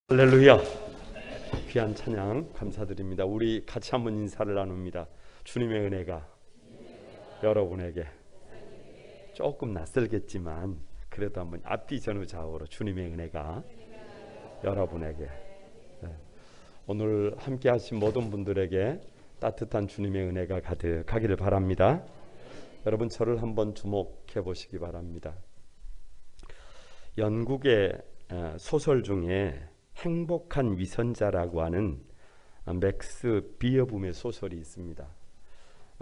할렐루야. 귀한 찬양 감사드립니다. 우리 같이 한번 인사를 나눕니다. 주님의 은혜가 여러분에게 조금 낯설겠지만 그래도 한번 앞뒤 전후 좌우로 주님의 은혜가 여러분에게, 오늘 함께 하신 모든 분들에게 따뜻한 주님의 은혜가 가득하기를 바랍니다. 여러분 저를 한번 주목해 보시기 바랍니다. 영국의 소설 중에 행복한 위선자라고 하는 맥스 비어붐의 소설이 있습니다.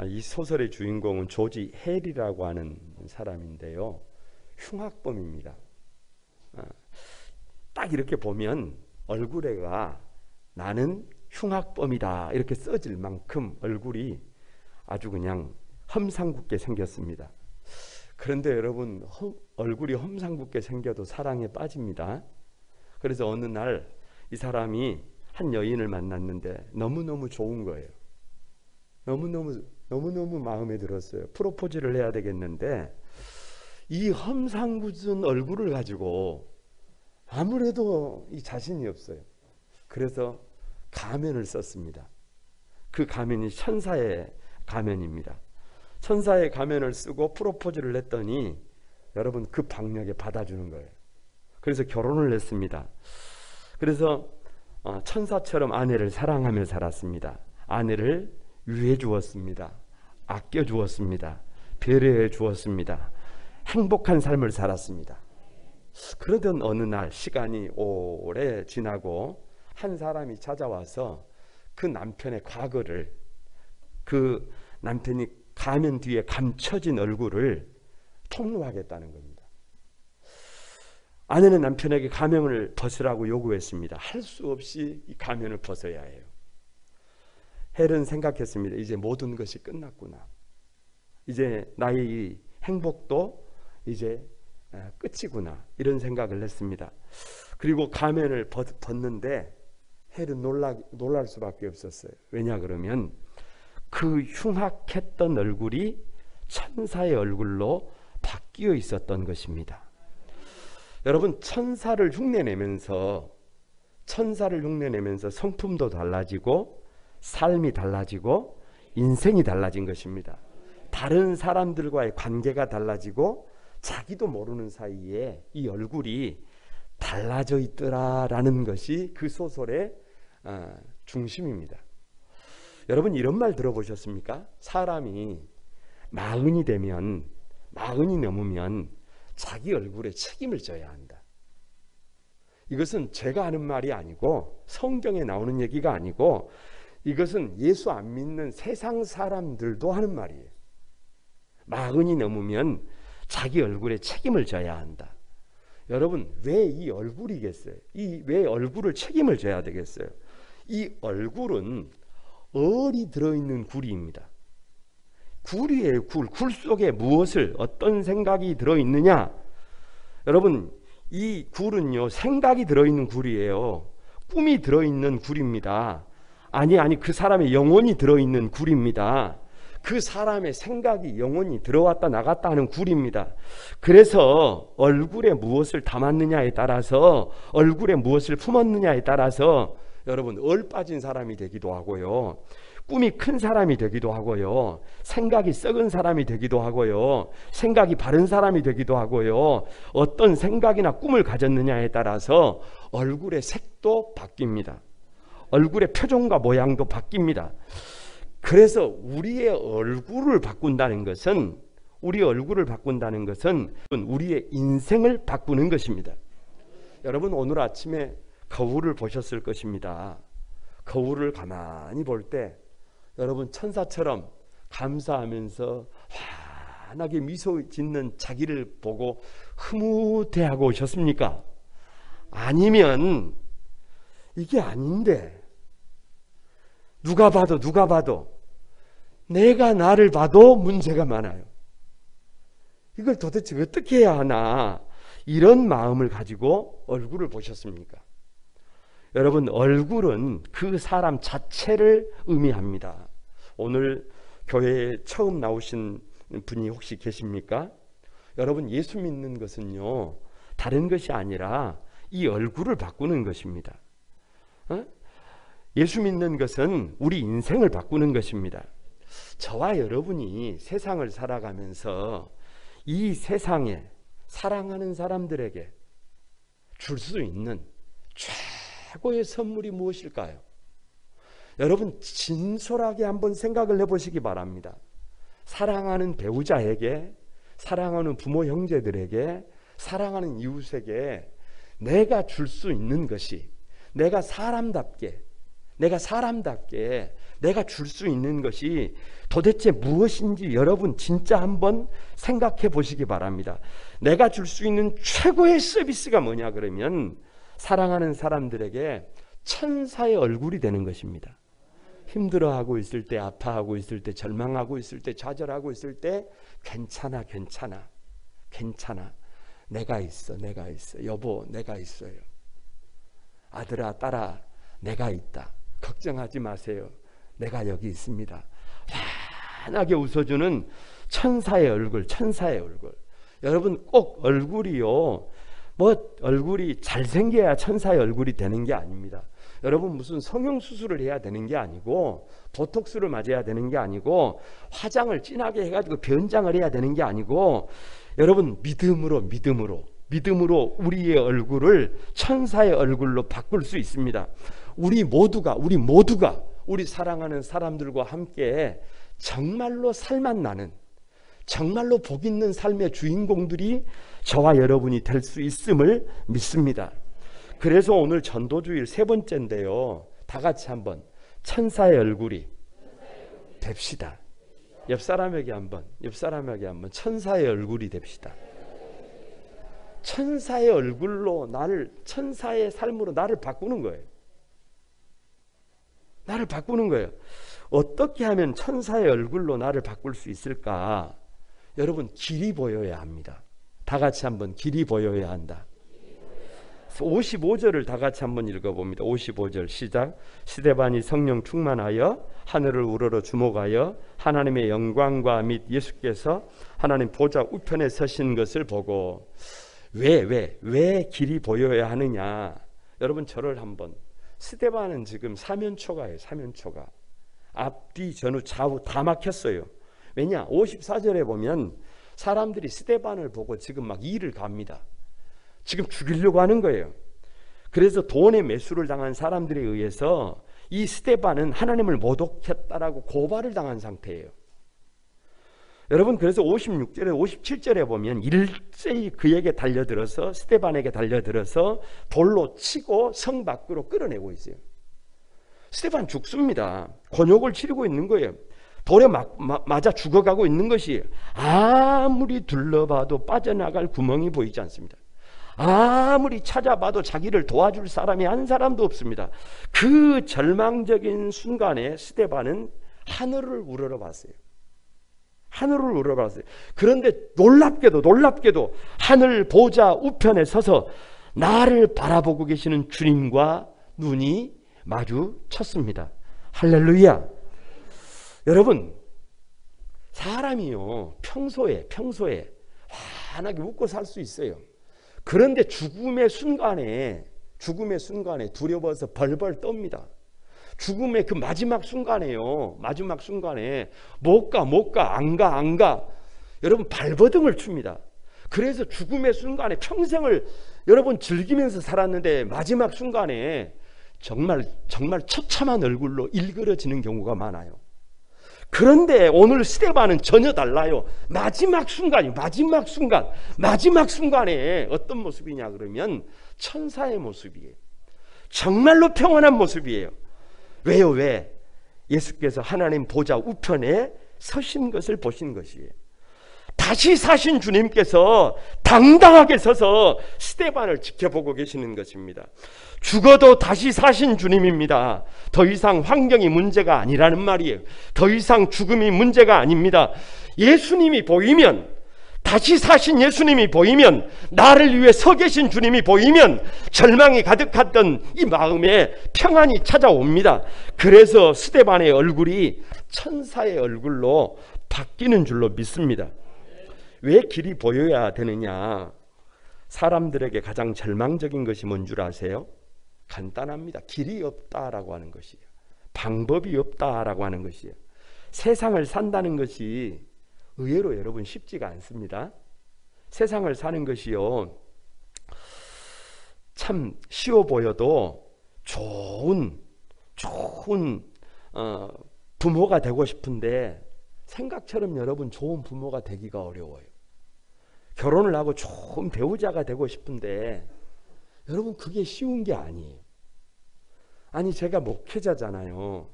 이 소설의 주인공은 조지 헬이라고 하는 사람인데요, 흉악범입니다. 딱 이렇게 보면 얼굴에가 나는 흉악범이다 이렇게 써질 만큼 얼굴이 아주 그냥 험상궂게 생겼습니다. 그런데 여러분, 얼굴이 험상궂게 생겨도 사랑에 빠집니다. 그래서 어느 날 이 사람이 한 여인을 만났는데 너무너무 좋은 거예요. 너무너무 마음에 들었어요. 프로포즈를 해야 되겠는데 이 험상궂은 얼굴을 가지고 아무래도 이 자신이 없어요. 그래서 가면을 썼습니다. 그 가면이 천사의 가면입니다. 천사의 가면을 쓰고 프로포즈를 했더니 여러분 그 박력에 받아주는 거예요. 그래서 결혼을 했습니다. 그래서 천사처럼 아내를 사랑하며 살았습니다. 아내를 위해 주었습니다. 아껴 주었습니다. 배려해 주었습니다. 행복한 삶을 살았습니다. 그러던 어느 날 시간이 오래 지나고 한 사람이 찾아와서 그 남편의 과거를, 그 남편이 가면 뒤에 감춰진 얼굴을 폭로하겠다는 겁니다. 아내는 남편에게 가면을 벗으라고 요구했습니다. 할 수 없이 이 가면을 벗어야 해요. 헬은 생각했습니다. 이제 모든 것이 끝났구나. 이제 나의 행복도 이제 끝이구나. 이런 생각을 했습니다. 그리고 가면을 벗는데 헬은 놀랄 수밖에 없었어요. 왜냐 그러면 그 흉악했던 얼굴이 천사의 얼굴로 바뀌어 있었던 것입니다. 여러분, 천사를 흉내내면서 성품도 달라지고 삶이 달라지고 인생이 달라진 것입니다. 다른 사람들과의 관계가 달라지고 자기도 모르는 사이에 이 얼굴이 달라져 있더라라는 것이 그 소설의 중심입니다. 여러분 이런 말 들어보셨습니까? 사람이 마흔이 넘으면 자기 얼굴에 책임을 져야 한다. 이것은 제가 하는 말이 아니고 성경에 나오는 얘기가 아니고 이것은 예수 안 믿는 세상 사람들도 하는 말이에요. 마흔이 넘으면 자기 얼굴에 책임을 져야 한다. 여러분 왜 이 얼굴이겠어요? 왜 얼굴을 책임을 져야 되겠어요? 이 얼굴은 얼이 들어있는 구리입니다. 구리예요. 굴 속에 어떤 생각이 들어있느냐? 여러분 이 굴은요 생각이 들어있는 굴이에요. 꿈이 들어있는 굴입니다. 아니 그 사람의 영혼이 들어있는 굴입니다. 그 사람의 생각이 영혼이 들어왔다 나갔다 하는 굴입니다. 그래서 얼굴에 무엇을 담았느냐에 따라서, 얼굴에 무엇을 품었느냐에 따라서 여러분 얼 빠진 사람이 되기도 하고요, 꿈이 큰 사람이 되기도 하고요, 생각이 썩은 사람이 되기도 하고요, 생각이 바른 사람이 되기도 하고요, 어떤 생각이나 꿈을 가졌느냐에 따라서 얼굴의 색도 바뀝니다. 얼굴의 표정과 모양도 바뀝니다. 그래서 우리의 얼굴을 바꾼다는 것은 우리의 인생을 바꾸는 것입니다. 여러분 오늘 아침에 거울을 보셨을 것입니다. 거울을 가만히 볼 때 여러분 천사처럼 감사하면서 환하게 미소 짓는 자기를 보고 흐뭇해하고 오셨습니까? 아니면 이게 아닌데 누가 봐도 내가 나를 봐도 문제가 많아요. 이걸 도대체 어떻게 해야 하나, 이런 마음을 가지고 얼굴을 보셨습니까? 여러분 얼굴은 그 사람 자체를 의미합니다. 오늘 교회에 처음 나오신 분이 혹시 계십니까? 여러분 예수 믿는 것은요 다른 것이 아니라 이 얼굴을 바꾸는 것입니다. 예수 믿는 것은 우리 인생을 바꾸는 것입니다. 저와 여러분이 세상을 살아가면서 이 세상에 사랑하는 사람들에게 줄 수 있는 최고의 선물이 무엇일까요? 여러분 진솔하게 한번 생각을 해보시기 바랍니다. 사랑하는 배우자에게, 사랑하는 부모 형제들에게, 사랑하는 이웃에게 내가 줄 수 있는 것이, 내가 사람답게 내가 줄 수 있는 것이 도대체 무엇인지 여러분 진짜 한번 생각해 보시기 바랍니다. 내가 줄 수 있는 최고의 서비스가 뭐냐 그러면 사랑하는 사람들에게 천사의 얼굴이 되는 것입니다. 힘들어하고 있을 때, 아파하고 있을 때, 절망하고 있을 때, 좌절하고 있을 때 괜찮아 내가 있어 여보 내가 있어요. 아들아 딸아 내가 있다. 걱정하지 마세요. 내가 여기 있습니다. 환하게 웃어주는 천사의 얼굴. 여러분 꼭 얼굴이요, 얼굴이 잘생겨야 천사의 얼굴이 되는 게 아닙니다. 여러분 무슨 성형수술을 해야 되는 게 아니고, 보톡스를 맞아야 되는 게 아니고, 화장을 진하게 해가지고 변장을 해야 되는 게 아니고, 여러분 믿음으로 우리의 얼굴을 천사의 얼굴로 바꿀 수 있습니다. 우리 모두가 우리 사랑하는 사람들과 함께 정말로 살맛나는, 정말로 복 있는 삶의 주인공들이 저와 여러분이 될 수 있음을 믿습니다. 그래서 오늘 전도주일 세 번째인데요, 다 같이 한번 천사의 얼굴이 됩시다. 옆 사람에게 한번 천사의 얼굴이 됩시다. 천사의 얼굴로 천사의 삶으로 나를 바꾸는 거예요. 어떻게 하면 천사의 얼굴로 나를 바꿀 수 있을까? 여러분 길이 보여야 합니다. 다 같이 한번 길이 보여야 한다. 55절을 다 같이 한번 읽어봅니다. 55절 시작. 스데반이 성령 충만하여 하늘을 우러러 주목하여 하나님의 영광과 및 예수께서 하나님 보좌 우편에 서신 것을 보고. 왜 길이 보여야 하느냐? 여러분 저를 한번, 스데반은 지금 사면초가예요. 사면초가 앞뒤 전후 좌우 다 막혔어요. 왜냐? 54절에 보면 사람들이 스데반을 보고 지금 막 이를 갑니다. 지금 죽이려고 하는 거예요. 그래서 돈의 매수를 당한 사람들에 의해서 이 스데반은 하나님을 모독했다라고 고발을 당한 상태예요. 여러분 그래서 56절에 57절에 보면 일제히 그에게 달려들어서, 스데반에게 달려들어서 돌로 치고 성 밖으로 끌어내고 있어요. 스데반 죽습니다. 곤욕을 치르고 있는 거예요. 돌에 맞아 죽어가고 있는 것이, 아무리 둘러봐도 빠져나갈 구멍이 보이지 않습니다. 아무리 찾아봐도 자기를 도와줄 사람이 한 사람도 없습니다. 그 절망적인 순간에 스데반은 하늘을 우러러봤어요. 그런데 놀랍게도 하늘 보좌 우편에 서서 나를 바라보고 계시는 주님과 눈이 마주쳤습니다. 할렐루야. 여러분 사람이요 평소에 환하게 웃고 살 수 있어요. 그런데 죽음의 순간에 두려워서 벌벌 떱니다. 죽음의 그 마지막 순간에 못 가, 안 가. 여러분 발버둥을 춥니다. 그래서 죽음의 순간에 평생을 여러분 즐기면서 살았는데 마지막 순간에 정말 처참한 얼굴로 일그러지는 경우가 많아요. 그런데 오늘 스데반은 전혀 달라요. 마지막 순간에 어떤 모습이냐 그러면 천사의 모습이에요. 정말로 평안한 모습이에요. 왜요? 예수께서 하나님 보좌 우편에 서신 것을 보신 것이에요. 다시 사신 주님께서 당당하게 서서 스데반을 지켜보고 계시는 것입니다. 죽어도 다시 사신 주님입니다. 더 이상 환경이 문제가 아니라는 말이에요. 더 이상 죽음이 문제가 아닙니다. 예수님이 보이면, 다시 사신 예수님이 보이면, 나를 위해 서 계신 주님이 보이면 절망이 가득했던 이 마음에 평안이 찾아옵니다. 그래서 스데반의 얼굴이 천사의 얼굴로 바뀌는 줄로 믿습니다. 왜 길이 보여야 되느냐? 사람들에게 가장 절망적인 것이 뭔 줄 아세요? 간단합니다. 길이 없다라고 하는 것이에요. 방법이 없다라고 하는 것이에요. 세상을 산다는 것이 의외로 여러분 쉽지가 않습니다. 세상을 사는 것이요, 참 쉬워 보여도 좋은 부모가 되고 싶은데 생각처럼 여러분 좋은 부모가 되기가 어려워요. 결혼을 하고 좋은 배우자가 되고 싶은데 여러분 그게 쉬운 게 아니에요. 아니 제가 목회자잖아요.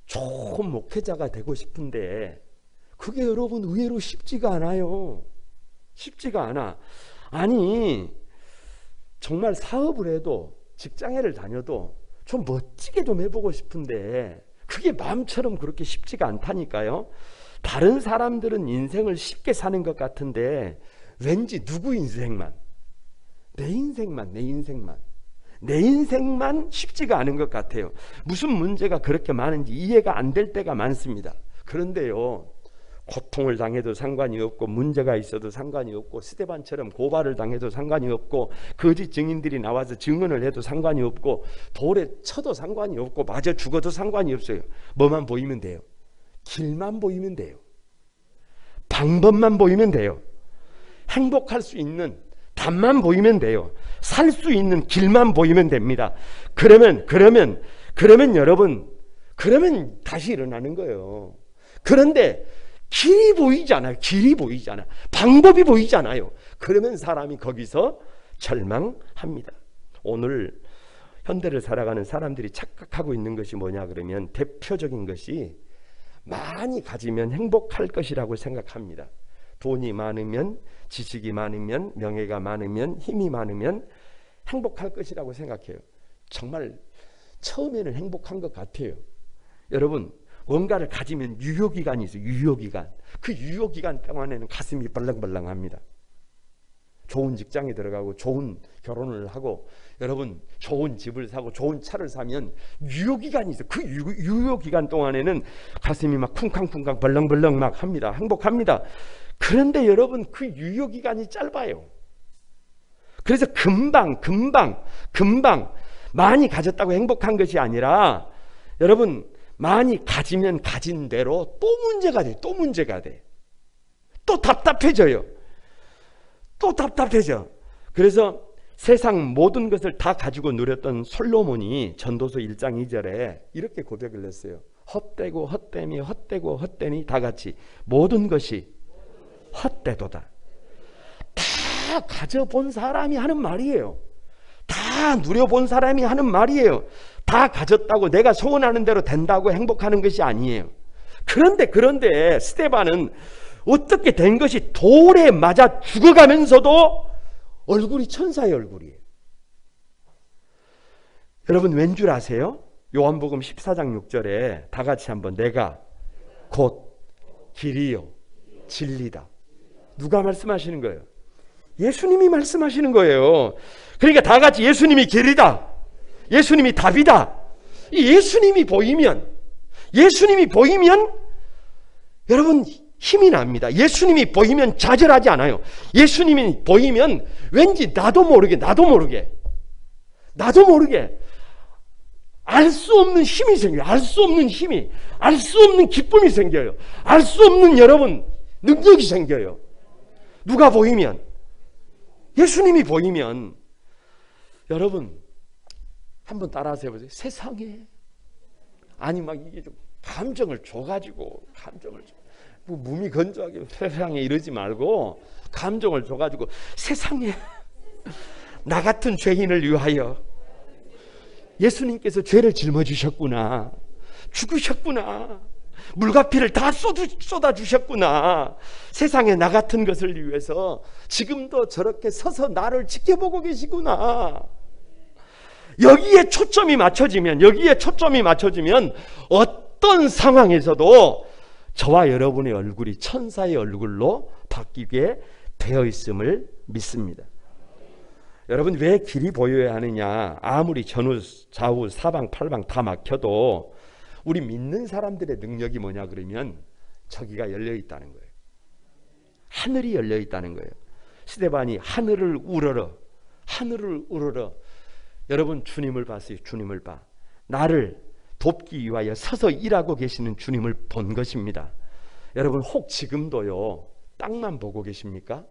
좋은 목회자가 되고 싶은데 그게 여러분 의외로 쉽지가 않아요. 쉽지가 않아. 아니 정말 사업을 해도 직장을 다녀도 좀 멋지게 좀 해보고 싶은데 그게 마음처럼 그렇게 쉽지가 않다니까요. 다른 사람들은 인생을 쉽게 사는 것 같은데 왠지 누구 인생만, 내 인생만 쉽지가 않은 것 같아요. 무슨 문제가 그렇게 많은지 이해가 안 될 때가 많습니다. 그런데요, 고통을 당해도 상관이 없고 문제가 있어도 상관이 없고 스데반처럼 고발을 당해도 상관이 없고 거짓 증인들이 나와서 증언을 해도 상관이 없고 돌에 쳐도 상관이 없고 맞아 죽어도 상관이 없어요. 뭐만 보이면 돼요. 길만 보이면 돼요. 방법만 보이면 돼요. 행복할 수 있는 답만 보이면 돼요. 살 수 있는 길만 보이면 됩니다. 그러면 여러분, 그러면 다시 일어나는 거예요. 그런데 길이 보이잖아요. 방법이 보이잖아요. 그러면 사람이 거기서 절망합니다. 오늘 현대를 살아가는 사람들이 착각하고 있는 것이 뭐냐 그러면 대표적인 것이 많이 가지면 행복할 것이라고 생각합니다. 돈이 많으면, 지식이 많으면, 명예가 많으면, 힘이 많으면 행복할 것이라고 생각해요. 정말 처음에는 행복한 것 같아요. 여러분, 뭔가를 가지면 유효기간이 있어요. 유효기간. 그 유효기간 동안에는 가슴이 벌렁벌렁합니다. 좋은 직장에 들어가고 좋은 결혼을 하고 여러분 좋은 집을 사고 좋은 차를 사면 유효기간이 있어요. 그 유효기간 동안에는 가슴이 막 쿵쾅쿵쾅 벌렁벌렁 막 합니다. 행복합니다. 그런데 여러분 그 유효기간이 짧아요. 그래서 금방 많이 가졌다고 행복한 것이 아니라 여러분 많이 가지면 가진 대로 또 문제가 돼. 또 답답해져요. 그래서 세상 모든 것을 다 가지고 누렸던 솔로몬이 전도서 1장 2절에 이렇게 고백을 했어요. 헛되고 헛되니 다 같이 모든 것이 헛되도다. 다 가져본 사람이 하는 말이에요. 다 누려본 사람이 하는 말이에요. 다 가졌다고 내가 소원하는 대로 된다고 행복하는 것이 아니에요. 그런데 스데반은 어떻게 된 것이 돌에 맞아 죽어가면서도 얼굴이 천사의 얼굴이에요. 여러분 왠 줄 아세요? 요한복음 14장 6절에 다 같이 한번 내가 곧 길이요 진리다. 누가 말씀하시는 거예요? 예수님이 말씀하시는 거예요. 그러니까 다 같이 예수님이 길이다. 예수님이 답이다. 예수님이 보이면 여러분 힘이 납니다. 예수님이 보이면 좌절하지 않아요. 예수님이 보이면 왠지 나도 모르게 알 수 없는 힘이 생겨요. 알 수 없는 기쁨이 생겨요. 알 수 없는 여러분 능력이 생겨요. 누가 보이면, 예수님이 보이면. 여러분 한번 따라하세요. 보세요. 세상에 아니 막 이게 좀 감정을 줘가지고 뭐 몸이 건조하게 세상에 이러지 말고 감정을 줘가지고 세상에 나 같은 죄인을 위하여 예수님께서 죄를 짊어지셨구나, 죽으셨구나, 물과 피를 다 쏟아주셨구나, 세상에 나 같은 것을 위해서 지금도 저렇게 서서 나를 지켜보고 계시구나. 여기에 초점이 맞춰지면 어떤 상황에서도 저와 여러분의 얼굴이 천사의 얼굴로 바뀌게 되어 있음을 믿습니다. 여러분 왜 길이 보여야 하느냐? 아무리 전후 좌우 사방 팔방 다 막혀도 우리 믿는 사람들의 능력이 뭐냐 그러면 저기가 열려 있다는 거예요. 하늘이 열려 있다는 거예요. 스데반이 하늘을 우러러 여러분 주님을 봤어요. 주님을 봐. 나를 돕기 위하여 서서 일하고 계시는 주님을 본 것입니다. 여러분 혹 지금도요 땅만 보고 계십니까?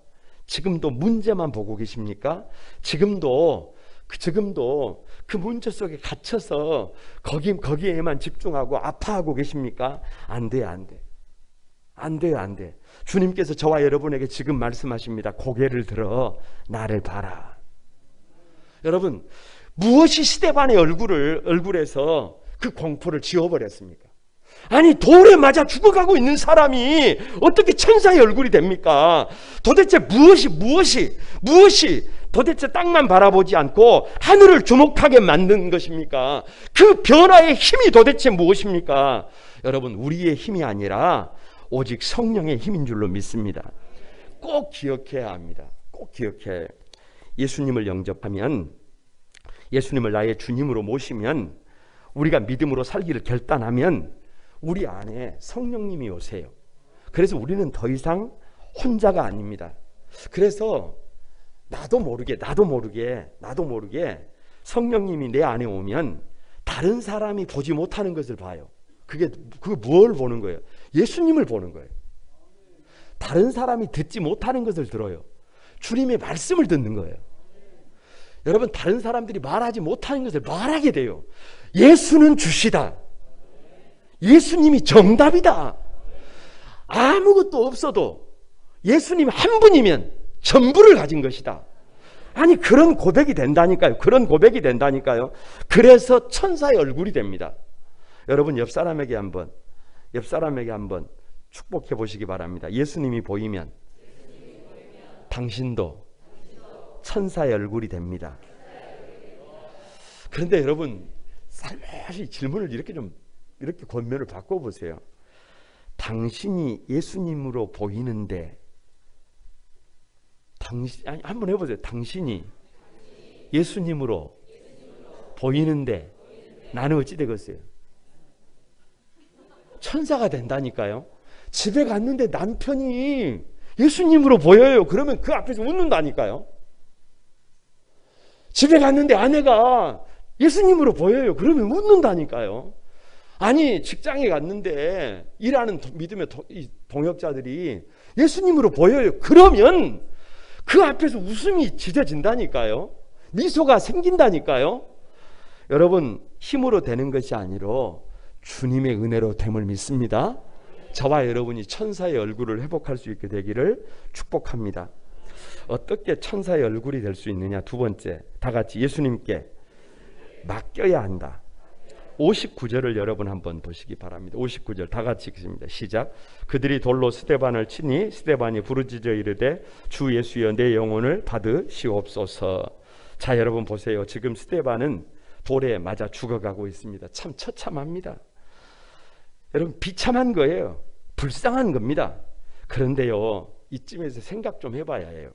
지금도 문제만 보고 계십니까? 지금도 그 문제 속에 갇혀서 거기에만 집중하고 아파하고 계십니까? 안 돼요. 안 돼요. 주님께서 저와 여러분에게 지금 말씀하십니다. 고개를 들어 나를 봐라. 여러분 무엇이 스데반의 얼굴에서 그 공포를 지워버렸습니까? 아니 돌에 맞아 죽어가고 있는 사람이 어떻게 천사의 얼굴이 됩니까? 도대체 무엇이 도대체 땅만 바라보지 않고 하늘을 주목하게 만든 것입니까? 그 변화의 힘이 도대체 무엇입니까? 여러분 우리의 힘이 아니라 오직 성령의 힘인 줄로 믿습니다. 꼭 기억해야 합니다. 꼭 기억해. 예수님을 영접하면, 예수님을 나의 주님으로 모시면, 우리가 믿음으로 살기를 결단하면 우리 안에 성령님이 오세요. 그래서 우리는 더 이상 혼자가 아닙니다. 그래서 나도 모르게 성령님이 내 안에 오면 다른 사람이 보지 못하는 것을 봐요. 그게 뭘 보는 거예요? 예수님을 보는 거예요. 다른 사람이 듣지 못하는 것을 들어요. 주님의 말씀을 듣는 거예요. 여러분 다른 사람들이 말하지 못하는 것을 말하게 돼요. 예수는 주시다. 예수님이 정답이다. 아무것도 없어도 예수님 한 분이면 전부를 가진 것이다. 아니 그런 고백이 된다니까요. 그래서 천사의 얼굴이 됩니다. 여러분 옆 사람에게 한번 축복해 보시기 바랍니다. 예수님이 보이면 당신도 천사의 얼굴이 됩니다. 그런데 여러분 살며시 질문을 이렇게 권면을 바꿔보세요. 당신이 예수님으로 보이는데 한번 해보세요. 당신이 예수님으로 보이는데 나는 어찌 되겠어요? 천사가 된다니까요. 집에 갔는데 남편이 예수님으로 보여요. 그러면 그 앞에서 웃는다니까요. 집에 갔는데 아내가 예수님으로 보여요. 그러면 웃는다니까요. 아니 직장에 갔는데 일하는 믿음의 동역자들이 예수님으로 보여요. 그러면 그 앞에서 웃음이 짖어진다니까요. 미소가 생긴다니까요. 여러분 힘으로 되는 것이 아니라 주님의 은혜로 됨을 믿습니다. 저와 여러분이 천사의 얼굴을 회복할 수 있게 되기를 축복합니다. 어떻게 천사의 얼굴이 될 수 있느냐? 두 번째, 다 같이 예수님께 맡겨야 한다. 59절을 여러분 한번 보시기 바랍니다. 59절 다 같이 읽습니다. 시작. 그들이 돌로 스데반을 치니 스데반이 부르짖어 이르되 주 예수여 내 영혼을 받으시옵소서. 자 여러분 보세요. 지금 스데반은 돌에 맞아 죽어가고 있습니다. 참 처참합니다. 여러분 비참한 거예요. 불쌍한 겁니다. 그런데요 이쯤에서 생각 좀 해봐야 해요.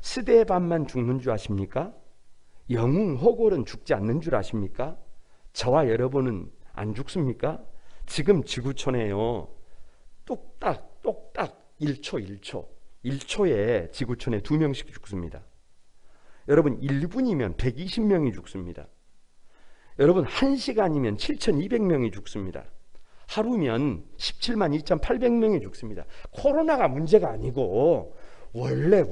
스데반만 죽는 줄 아십니까? 영웅 호골은 죽지 않는 줄 아십니까? 저와 여러분은 안 죽습니까? 지금 지구촌에요 똑딱 1초에 지구촌에 2명씩 죽습니다. 여러분 1분이면 120명이 죽습니다. 여러분 1시간이면 7,200명이 죽습니다. 하루면 17만 2,800명이 죽습니다. 코로나가 문제가 아니고 원래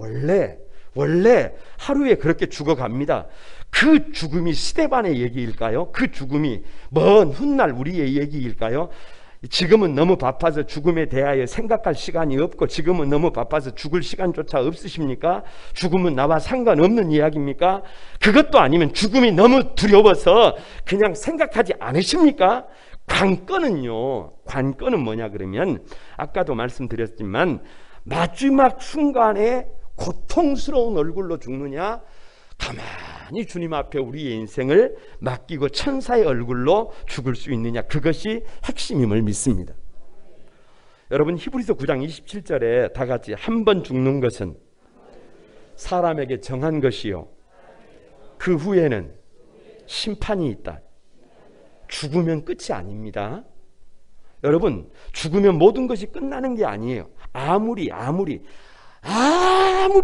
하루에 그렇게 죽어갑니다. 그 죽음이 스데반의 얘기일까요? 그 죽음이 먼 훗날 우리의 얘기일까요? 지금은 너무 바빠서 죽음에 대하여 생각할 시간이 없고 지금은 너무 바빠서 죽을 시간조차 없으십니까? 죽음은 나와 상관없는 이야기입니까? 그것도 아니면 죽음이 너무 두려워서 그냥 생각하지 않으십니까? 관건은 뭐냐 그러면 아까도 말씀드렸지만 마지막 순간에 고통스러운 얼굴로 죽느냐, 가만히 주님 앞에 우리의 인생을 맡기고 천사의 얼굴로 죽을 수 있느냐, 그것이 핵심임을 믿습니다. 여러분 히브리서 9장 27절에 다 같이 한 번 죽는 것은 사람에게 정한 것이요 그 후에는 심판이 있다. 죽으면 끝이 아닙니다. 여러분 죽으면 모든 것이 끝나는 게 아니에요. 아무리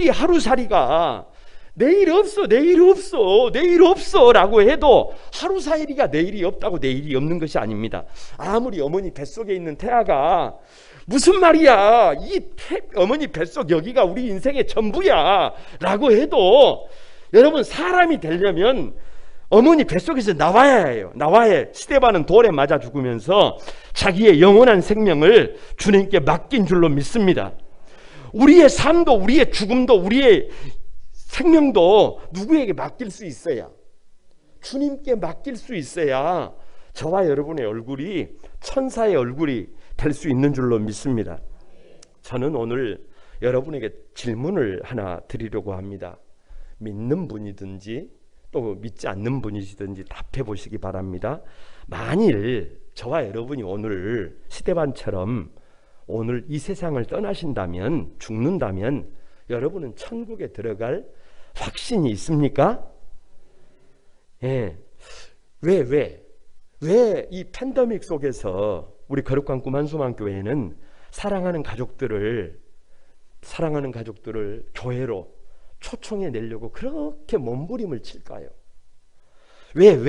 하루살이가 내일 없어, 내일 없어, 내일 없어 라고 해도 하루 사일이가 내일이 없다고 내일이 없는 것이 아닙니다. 아무리 어머니 뱃속에 있는 태아가 무슨 말이야, 어머니 뱃속 여기가 우리 인생의 전부야 라고 해도 여러분, 사람이 되려면 어머니 뱃속에서 나와야 해요. 나와야. 스데반은 돌에 맞아 죽으면서 자기의 영원한 생명을 주님께 맡긴 줄로 믿습니다. 우리의 삶도, 우리의 죽음도, 우리의 생명도 누구에게 맡길 수 있어야, 주님께 맡길 수 있어야 저와 여러분의 얼굴이 천사의 얼굴이 될 수 있는 줄로 믿습니다. 저는 오늘 여러분에게 질문을 하나 드리려고 합니다. 믿는 분이든지 또 믿지 않는 분이시든지 답해 보시기 바랍니다. 만일 저와 여러분이 오늘 스데반처럼 오늘 이 세상을 떠나신다면, 죽는다면 여러분은 천국에 들어갈 확신이 있습니까? 예. 왜 이 팬데믹 속에서 우리 거룩한 꿈 한수만 교회는 사랑하는 가족들을 교회로 초청해 내려고 그렇게 몸부림을 칠까요? 왜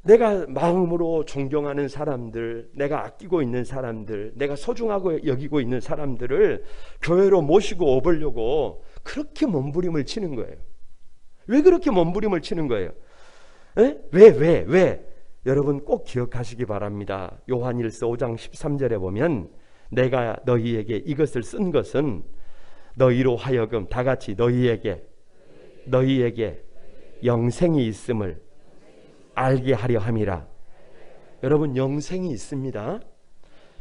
내가 마음으로 존경하는 사람들, 내가 아끼고 있는 사람들, 내가 소중하고 여기고 있는 사람들을 교회로 모시고 오보려고 그렇게 몸부림을 치는 거예요? 왜 그렇게 몸부림을 치는 거예요? 왜? 여러분 꼭 기억하시기 바랍니다. 요한일서 5장 13절에 보면 내가 너희에게 이것을 쓴 것은 너희로 하여금, 다 같이 너희에게 영생이 있음을 알게 하려 함이라. 여러분, 영생이 있습니다.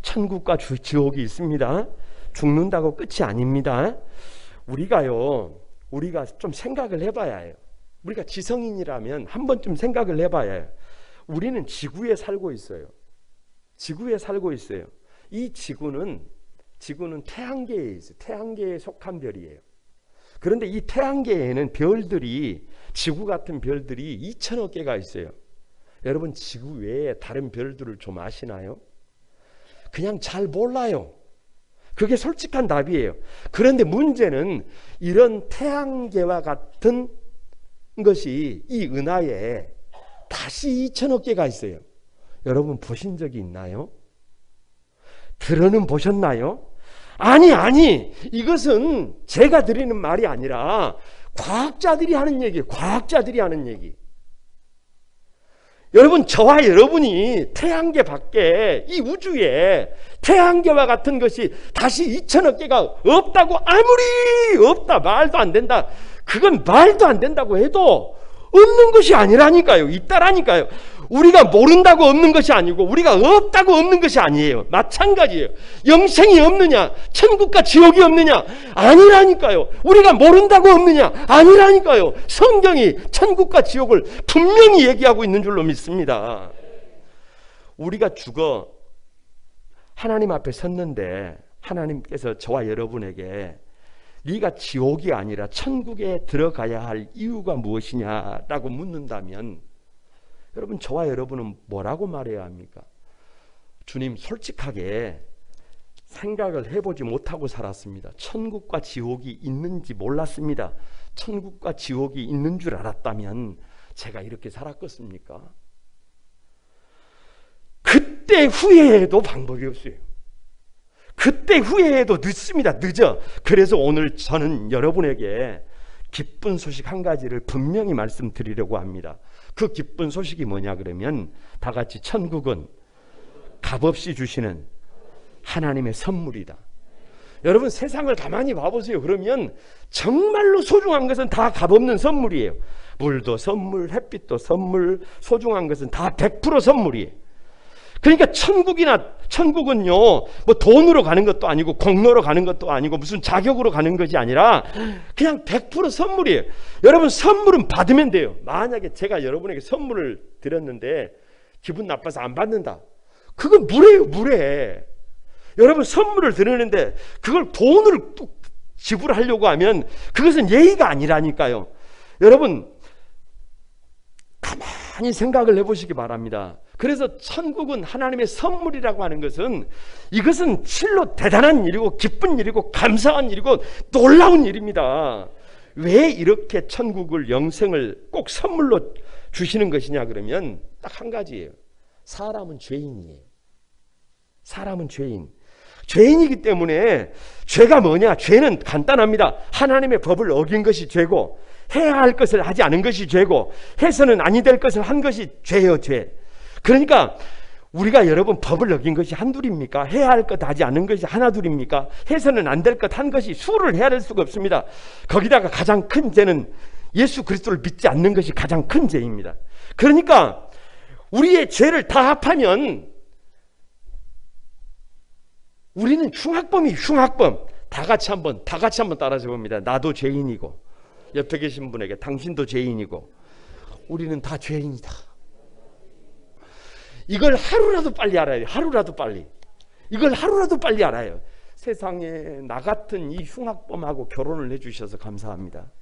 천국과 지옥이 있습니다. 죽는다고 끝이 아닙니다. 우리가 좀 생각을 해봐야 해요. 우리가 지성인이라면 한 번쯤 생각을 해봐야 해요. 우리는 지구에 살고 있어요. 지구에 살고 있어요. 이 지구는 태양계에 있어요. 태양계에 속한 별이에요. 그런데 이 태양계에는 별들이, 지구 같은 별들이 2천억 개가 있어요. 여러분, 지구 외에 다른 별들을 좀 아시나요? 그냥 잘 몰라요. 그게 솔직한 답이에요. 그런데 문제는 이런 태양계와 같은 것이 이 은하에 다시 2천억 개가 있어요. 여러분 보신 적이 있나요? 들어는 보셨나요? 아니, 이것은 제가 드리는 말이 아니라 과학자들이 하는 얘기예요. 과학자들이 하는 얘기. 여러분, 저와 여러분이 태양계 밖에 이 우주에 태양계와 같은 것이 다시 2천억 개가 없다고, 아무리 없다, 말도 안 된다, 그건 말도 안 된다고 해도 없는 것이 아니라니까요. 있다라니까요. 우리가 모른다고 없는 것이 아니고 우리가 없다고 없는 것이 아니에요. 마찬가지예요. 영생이 없느냐, 천국과 지옥이 없느냐, 아니라니까요. 우리가 모른다고 없느냐, 아니라니까요. 성경이 천국과 지옥을 분명히 얘기하고 있는 줄로 믿습니다. 우리가 죽어 하나님 앞에 섰는데 하나님께서 저와 여러분에게 네가 지옥이 아니라 천국에 들어가야 할 이유가 무엇이냐라고 묻는다면 여러분, 저와 여러분은 뭐라고 말해야 합니까? 주님, 솔직하게 생각을 해보지 못하고 살았습니다. 천국과 지옥이 있는지 몰랐습니다. 천국과 지옥이 있는 줄 알았다면 제가 이렇게 살았겠습니까? 그때 후회해도 방법이 없어요. 그때 후회해도 늦습니다. 늦어. 그래서 오늘 저는 여러분에게 기쁜 소식 한 가지를 분명히 말씀드리려고 합니다. 그 기쁜 소식이 뭐냐 그러면 다 같이 천국은 값없이 주시는 하나님의 선물이다. 여러분, 세상을 가만히 봐보세요. 그러면 정말로 소중한 것은 다 값없는 선물이에요. 물도 선물, 햇빛도 선물, 소중한 것은 다 100% 선물이에요. 그러니까 천국은요, 뭐 돈으로 가는 것도 아니고 공로로 가는 것도 아니고 무슨 자격으로 가는 것이 아니라 그냥 100% 선물이에요. 여러분, 선물은 받으면 돼요. 만약에 제가 여러분에게 선물을 드렸는데 기분 나빠서 안 받는다, 그건 무례예요. 무례. 여러분, 선물을 드리는데 그걸 돈을 또 지불하려고 하면 그것은 예의가 아니라니까요. 여러분, 가만히 생각을 해보시기 바랍니다. 그래서 천국은 하나님의 선물이라고 하는 것은, 이것은 실로 대단한 일이고 기쁜 일이고 감사한 일이고 놀라운 일입니다. 왜 이렇게 천국을, 영생을 꼭 선물로 주시는 것이냐 그러면 딱 한 가지예요. 사람은 죄인이에요. 사람은 죄인. 죄인이기 때문에 죄가 뭐냐? 죄는 간단합니다. 하나님의 법을 어긴 것이 죄고, 해야 할 것을 하지 않은 것이 죄고, 해서는 아니 될 것을 한 것이 죄예요, 죄. 그러니까 우리가 여러분 법을 어긴 것이 한둘입니까? 해야 할 것 하지 않은 것이 하나둘입니까? 해서는 안 될 것 한 것이 수를 해야 될 수가 없습니다. 거기다가 가장 큰 죄는 예수 그리스도를 믿지 않는 것이 가장 큰 죄입니다. 그러니까 우리의 죄를 다 합하면 우리는 흉악범이 흉악범. 다 같이 한번 따라서 봅니다. 나도 죄인이고, 옆에 계신 분에게 당신도 죄인이고, 우리는 다 죄인이다. 이걸 하루라도 빨리 알아요. 하루라도 빨리. 이걸 하루라도 빨리 알아요. 세상에 나 같은 이 흉악범하고 결혼을 해주셔서 감사합니다.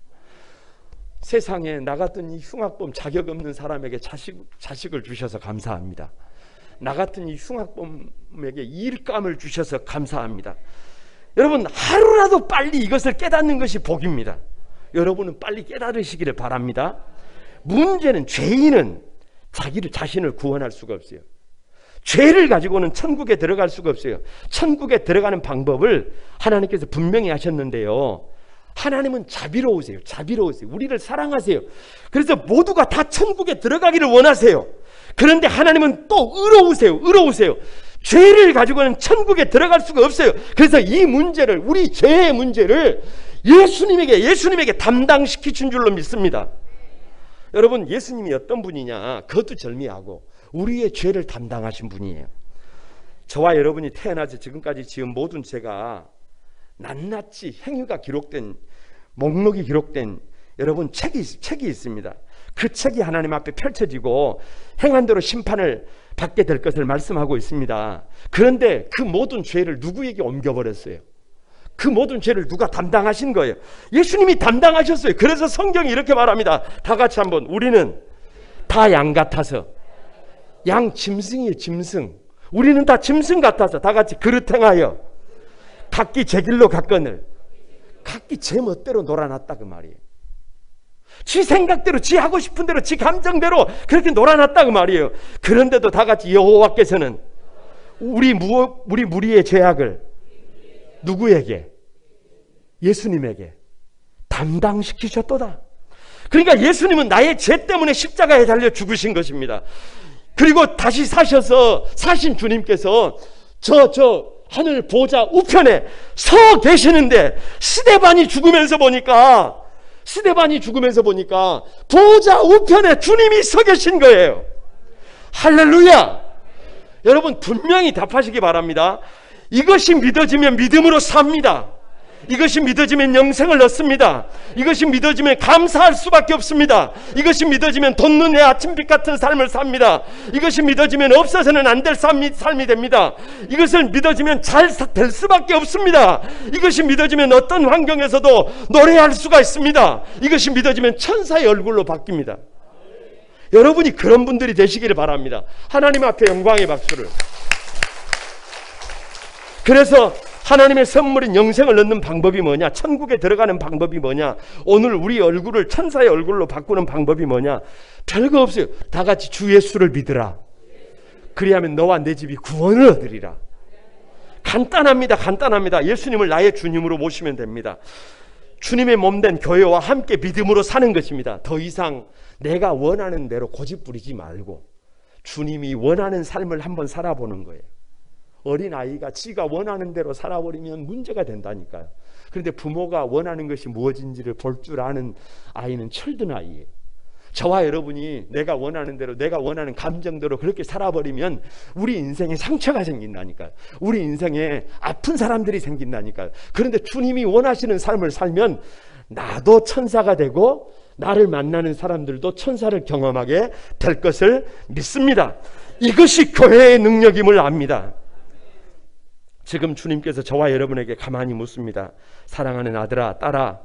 세상에 나 같은 이 흉악범, 자격 없는 사람에게 자식을 주셔서 감사합니다. 나 같은 이 흉악범에게 일감을 주셔서 감사합니다. 여러분, 하루라도 빨리 이것을 깨닫는 것이 복입니다. 여러분은 빨리 깨달으시기를 바랍니다. 문제는 죄인은 자신을 구원할 수가 없어요. 죄를 가지고는 천국에 들어갈 수가 없어요. 천국에 들어가는 방법을 하나님께서 분명히 하셨는데요, 하나님은 자비로우세요. 우리를 사랑하세요. 그래서 모두가 다 천국에 들어가기를 원하세요. 그런데 하나님은 또 의로우세요. 죄를 가지고는 천국에 들어갈 수가 없어요. 그래서 이 문제를, 우리 죄의 문제를 예수님에게 담당시키신 줄로 믿습니다. 여러분, 예수님이 어떤 분이냐? 그것도 절미하고 우리의 죄를 담당하신 분이에요. 저와 여러분이 태어나서 지금까지 지은 모든 죄가 낱낱이 행위가 기록된, 목록이 기록된 여러분 책이 있습니다. 그 책이 하나님 앞에 펼쳐지고 행한 대로 심판을 받게 될 것을 말씀하고 있습니다. 그런데 그 모든 죄를 누구에게 옮겨버렸어요? 그 모든 죄를 누가 담당하신 거예요? 예수님이 담당하셨어요. 그래서 성경이 이렇게 말합니다. 다 같이 한번. 우리는 다 양 같아서, 양 짐승이에요. 짐승. 우리는 다 짐승 같아서 다 같이 그릇 행하여 각기 제 길로 갔거늘. 각기 제 멋대로 놀아놨다 그 말이에요. 지 생각대로, 지 하고 싶은 대로, 지 감정대로 그렇게 놀아놨다 그 말이에요. 그런데도 다 같이 여호와께서는 우리 무리의 죄악을 누구에게? 예수님에게 담당시키셨도다. 그러니까 예수님은 나의 죄 때문에 십자가에 달려 죽으신 것입니다. 그리고 다시 사신 주님께서 저 하늘 보좌 우편에 서 계시는데, 스데반이 죽으면서 보니까 보좌 우편에 주님이 서 계신 거예요. 할렐루야. 여러분, 분명히 답하시기 바랍니다. 이것이 믿어지면 믿음으로 삽니다. 이것이 믿어지면 영생을 얻습니다. 이것이 믿어지면 감사할 수밖에 없습니다. 이것이 믿어지면 돋는 해 아침빛 같은 삶을 삽니다. 이것이 믿어지면 없어서는 안 될 삶이 됩니다. 이것을 믿어지면 잘 될 수밖에 없습니다. 이것이 믿어지면 어떤 환경에서도 노래할 수가 있습니다. 이것이 믿어지면 천사의 얼굴로 바뀝니다. 여러분이 그런 분들이 되시기를 바랍니다. 하나님 앞에 영광의 박수를. 그래서 하나님의 선물인 영생을 얻는 방법이 뭐냐? 천국에 들어가는 방법이 뭐냐? 오늘 우리 얼굴을 천사의 얼굴로 바꾸는 방법이 뭐냐? 별거 없어요. 다 같이 주 예수를 믿으라. 그리하면 너와 내 집이 구원을 얻으리라. 간단합니다. 예수님을 나의 주님으로 모시면 됩니다. 주님의 몸된 교회와 함께 믿음으로 사는 것입니다. 더 이상 내가 원하는 대로 고집 부리지 말고 주님이 원하는 삶을 한번 살아보는 거예요. 어린아이가 지가 원하는 대로 살아버리면 문제가 된다니까요. 그런데 부모가 원하는 것이 무엇인지를 볼 줄 아는 아이는 철든 아이예요. 저와 여러분이 내가 원하는 대로, 내가 원하는 감정대로 그렇게 살아버리면 우리 인생에 상처가 생긴다니까요. 우리 인생에 아픈 사람들이 생긴다니까요. 그런데 주님이 원하시는 삶을 살면 나도 천사가 되고 나를 만나는 사람들도 천사를 경험하게 될 것을 믿습니다. 이것이 교회의 능력임을 압니다. 지금 주님께서 저와 여러분에게 가만히 묻습니다. 사랑하는 아들아, 딸아,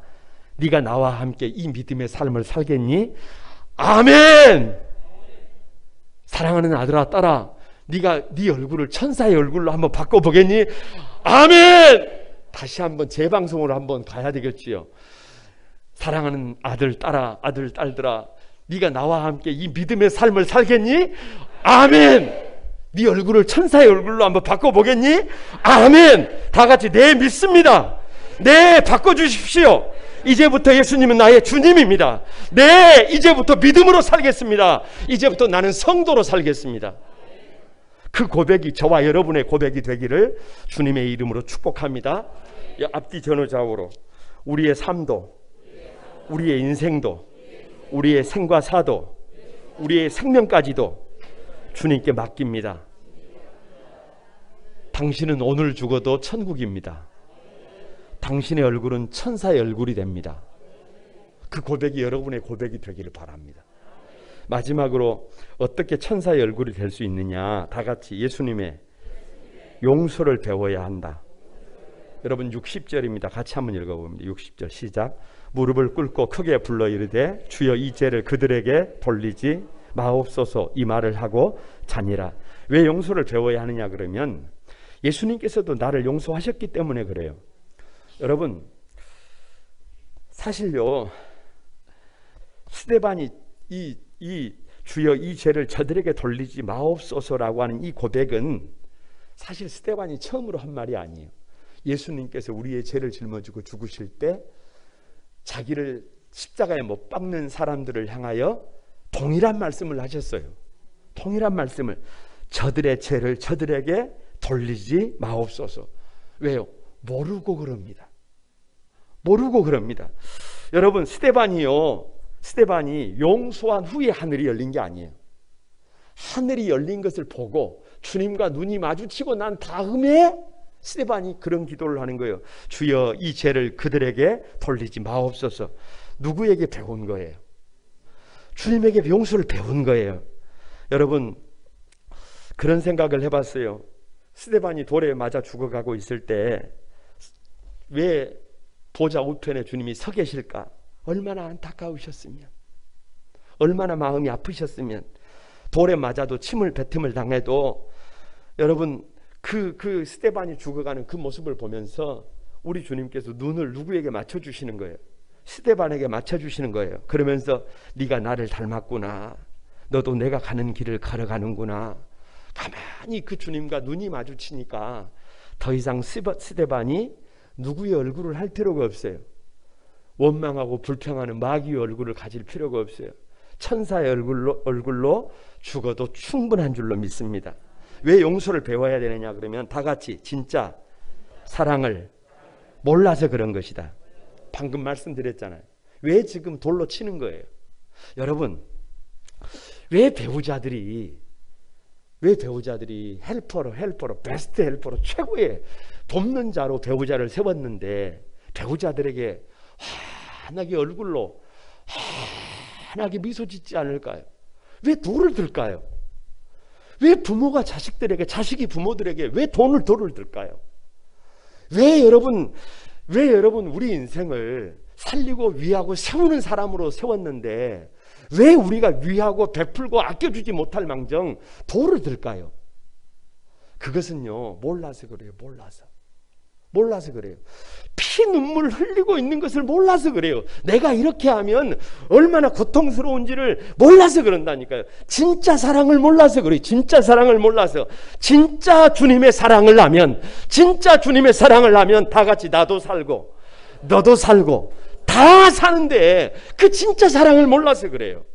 네가 나와 함께 이 믿음의 삶을 살겠니? 아멘. 사랑하는 아들아, 딸아, 네가 네 얼굴을 천사의 얼굴로 한번 바꿔보겠니? 아멘. 다시 한번 재방송으로 한번 가야 되겠지요. 사랑하는 아들, 딸들아, 네가 나와 함께 이 믿음의 삶을 살겠니? 아멘. 네 얼굴을 천사의 얼굴로 한번 바꿔보겠니? 아멘. 다 같이 네, 믿습니다. 네, 바꿔주십시오. 이제부터 예수님은 나의 주님입니다. 네, 이제부터 믿음으로 살겠습니다. 이제부터 나는 성도로 살겠습니다. 그 고백이 저와 여러분의 고백이 되기를 주님의 이름으로 축복합니다. 앞뒤 전후좌우로 우리의 삶도, 우리의 인생도, 우리의 생과 사도, 우리의 생명까지도 주님께 맡깁니다. 당신은 오늘 죽어도 천국입니다. 당신의 얼굴은 천사의 얼굴이 됩니다. 그 고백이 여러분의 고백이 되기를 바랍니다. 마지막으로 어떻게 천사의 얼굴이 될 수 있느냐, 다 같이 예수님의 용서를 배워야 한다. 여러분 60절입니다. 같이 한번 읽어봅니다. 60절 시작. 무릎을 꿇고 크게 불러 이르되 주여 이 죄를 그들에게 돌리지 마옵소서, 이 말을 하고 자니라. 왜 용서를 배워야 하느냐 그러면 예수님께서도 나를 용서하셨기 때문에 그래요. 여러분 사실요, 스데반이 이 주여 이 죄를 저들에게 돌리지 마옵소서라고 하는 이 고백은 사실 스데반이 처음으로 한 말이 아니에요. 예수님께서 우리의 죄를 짊어지고 죽으실 때 자기를 십자가에 못 박는 사람들을 향하여 동일한 말씀을 하셨어요. 동일한 말씀을, 저들의 죄를 저들에게 돌리지 마옵소서. 왜요? 모르고 그럽니다. 모르고 그럽니다. 여러분 스데반이 용서한 후에 하늘이 열린 게 아니에요. 하늘이 열린 것을 보고 주님과 눈이 마주치고 난 다음에 스데반이 그런 기도를 하는 거예요. 주여 이 죄를 그들에게 돌리지 마옵소서. 누구에게 배운 거예요? 주님에게 용서를 배운 거예요. 여러분 그런 생각을 해봤어요. 스데반이 돌에 맞아 죽어가고 있을 때 왜 보좌 우편에 주님이 서 계실까? 얼마나 안타까우셨으면, 얼마나 마음이 아프셨으면, 돌에 맞아도 침을 뱉음을 당해도 여러분 그 스데반이 죽어가는 그 모습을 보면서 우리 주님께서 눈을 누구에게 맞춰주시는 거예요? 스데반에게 맞춰주시는 거예요. 그러면서 네가 나를 닮았구나, 너도 내가 가는 길을 걸어가는구나. 가만히 그 주님과 눈이 마주치니까 더 이상 스데반이 누구의 얼굴을 할 필요가 없어요. 원망하고 불평하는 마귀의 얼굴을 가질 필요가 없어요. 천사의 얼굴로 죽어도 충분한 줄로 믿습니다. 왜 용서를 배워야 되느냐 그러면 다 같이 진짜 사랑을 몰라서 그런 것이다. 방금 말씀드렸잖아요. 왜 지금 돌로 치는 거예요? 여러분 왜 배우자들이 헬퍼로 베스트 헬퍼로 최고의 돕는 자로 배우자를 세웠는데 배우자들에게 환하게 얼굴로 환하게 미소 짓지 않을까요? 왜 돌을 들까요? 왜 부모가 자식들에게, 자식이 부모들에게 왜 돌을 들까요? 왜 여러분 우리 인생을 살리고 위하고 세우는 사람으로 세웠는데 왜 우리가 위하고 베풀고 아껴주지 못할 망정 돌을 들까요? 그것은요 몰라서 그래요. 몰라서 그래요. 피 눈물 흘리고 있는 것을 몰라서 그래요. 내가 이렇게 하면 얼마나 고통스러운지를 몰라서 그런다니까요. 진짜 사랑을 몰라서 그래요. 진짜 사랑을 몰라서. 진짜 주님의 사랑을 하면 다 같이 나도 살고 너도 살고 다 사는데 그 진짜 사랑을 몰라서 그래요.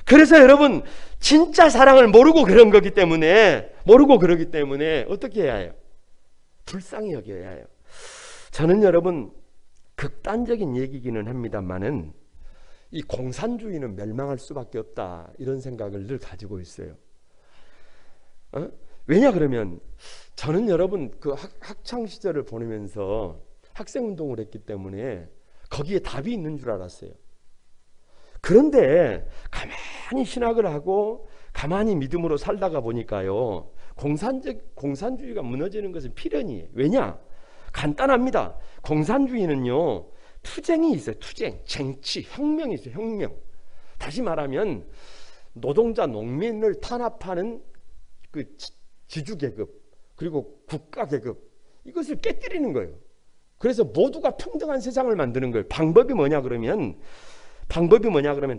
그래서 여러분 진짜 사랑을 모르고 그러기 때문에 어떻게 해야 해요? 불쌍히 여겨야 해요. 저는 여러분 극단적인 얘기기는 합니다만은 이 공산주의는 멸망할 수밖에 없다 이런 생각을 늘 가지고 있어요. 왜냐 그러면 저는 여러분 그 학창 시절을 보내면서 학생운동을 했기 때문에 거기에 답이 있는 줄 알았어요. 그런데 가만히 신학을 하고 가만히 믿음으로 살다가 보니까요 공산주의가 무너지는 것은 필연이에요. 왜냐? 간단합니다. 공산주의는요 투쟁이 있어요. 투쟁, 쟁취, 혁명이 있어요. 혁명. 다시 말하면 노동자, 농민을 탄압하는 그 지주계급 그리고 국가계급 이것을 깨뜨리는 거예요. 그래서 모두가 평등한 세상을 만드는 거예요. 방법이 뭐냐 그러면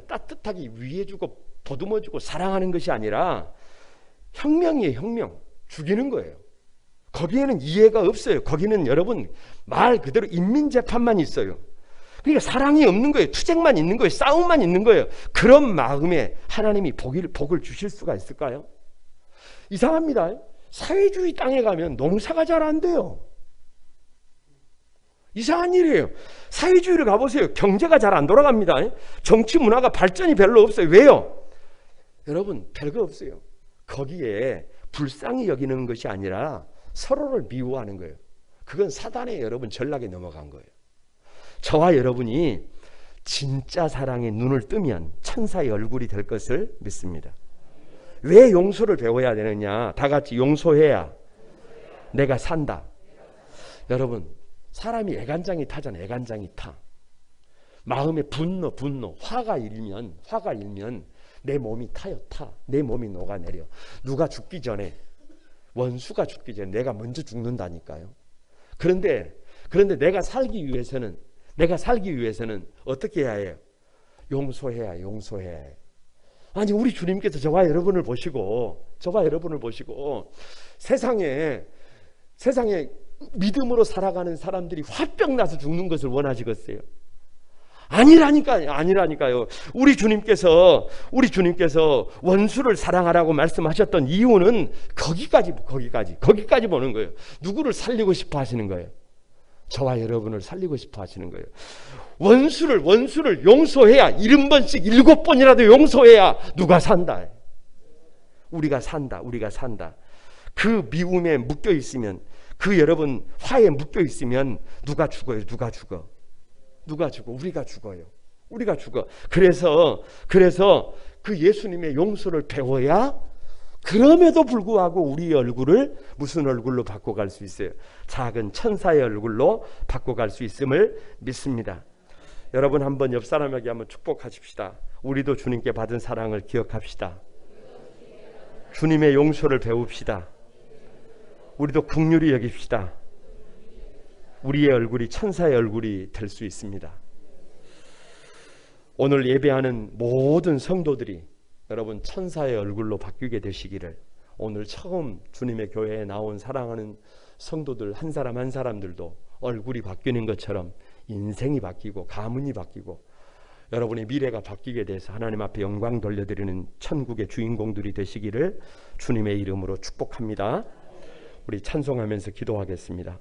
따뜻하게 위해주고 보듬어주고 사랑하는 것이 아니라 혁명이에요. 혁명. 죽이는 거예요. 거기에는 이해가 없어요. 거기는 여러분 말 그대로 인민재판만 있어요. 그러니까 사랑이 없는 거예요. 투쟁만 있는 거예요. 싸움만 있는 거예요. 그런 마음에 하나님이 복을 주실 수가 있을까요? 이상합니다. 사회주의 땅에 가면 농사가 잘 안 돼요. 이상한 일이에요. 사회주의를 가보세요. 경제가 잘 안 돌아갑니다. 정치 문화가 발전이 별로 없어요. 왜요? 여러분 별거 없어요. 거기에 불쌍히 여기는 것이 아니라 서로를 미워하는 거예요. 그건 사단의 여러분 전략에 넘어간 거예요. 저와 여러분이 진짜 사랑에 눈을 뜨면 천사의 얼굴이 될 것을 믿습니다. 왜 용서를 배워야 되느냐? 다 같이 용서해야 내가 산다. 여러분 사람이 애간장이 타잖아요. 애간장이 타. 마음에 분노, 화가 일면 내 몸이 타요. 내 몸이 녹아내려. 누가 죽기 전에, 원수가 죽기 전에 내가 먼저 죽는다니까요. 그런데 내가 살기 위해서는 어떻게 해야 해요? 용서해야 해요. 아니 우리 주님께서 저와 여러분을 보시고 세상에 믿음으로 살아가는 사람들이 화병 나서 죽는 것을 원하시겠어요? 아니라니까요. 우리 주님께서 원수를 사랑하라고 말씀하셨던 이유는 거기까지 보는 거예요. 누구를 살리고 싶어 하시는 거예요? 저와 여러분을 살리고 싶어 하시는 거예요. 원수를 용서해야 70번씩 7번이라도 용서해야 누가 산다. 우리가 산다. 그 미움에 묶여 있으면, 그 여러분 화에 묶여 있으면 누가 죽어요? 우리가 죽어. 그래서 그 예수님의 용서를 배워야 그럼에도 불구하고 우리의 얼굴을 무슨 얼굴로 바꿔갈 수 있어요? 작은 천사의 얼굴로 바꿔갈 수 있음을 믿습니다. 여러분 한번 옆 사람에게 한번 축복하십시다. 우리도 주님께 받은 사랑을 기억합시다. 주님의 용서를 배웁시다. 우리도 긍휼히 여깁시다. 우리의 얼굴이 천사의 얼굴이 될 수 있습니다. 오늘 예배하는 모든 성도들이 여러분 천사의 얼굴로 바뀌게 되시기를, 오늘 처음 주님의 교회에 나온 사랑하는 성도들 한 사람 한 사람들도 얼굴이 바뀌는 것처럼 인생이 바뀌고 가문이 바뀌고 여러분의 미래가 바뀌게 돼서 하나님 앞에 영광 돌려드리는 천국의 주인공들이 되시기를 주님의 이름으로 축복합니다. 우리 찬송하면서 기도하겠습니다.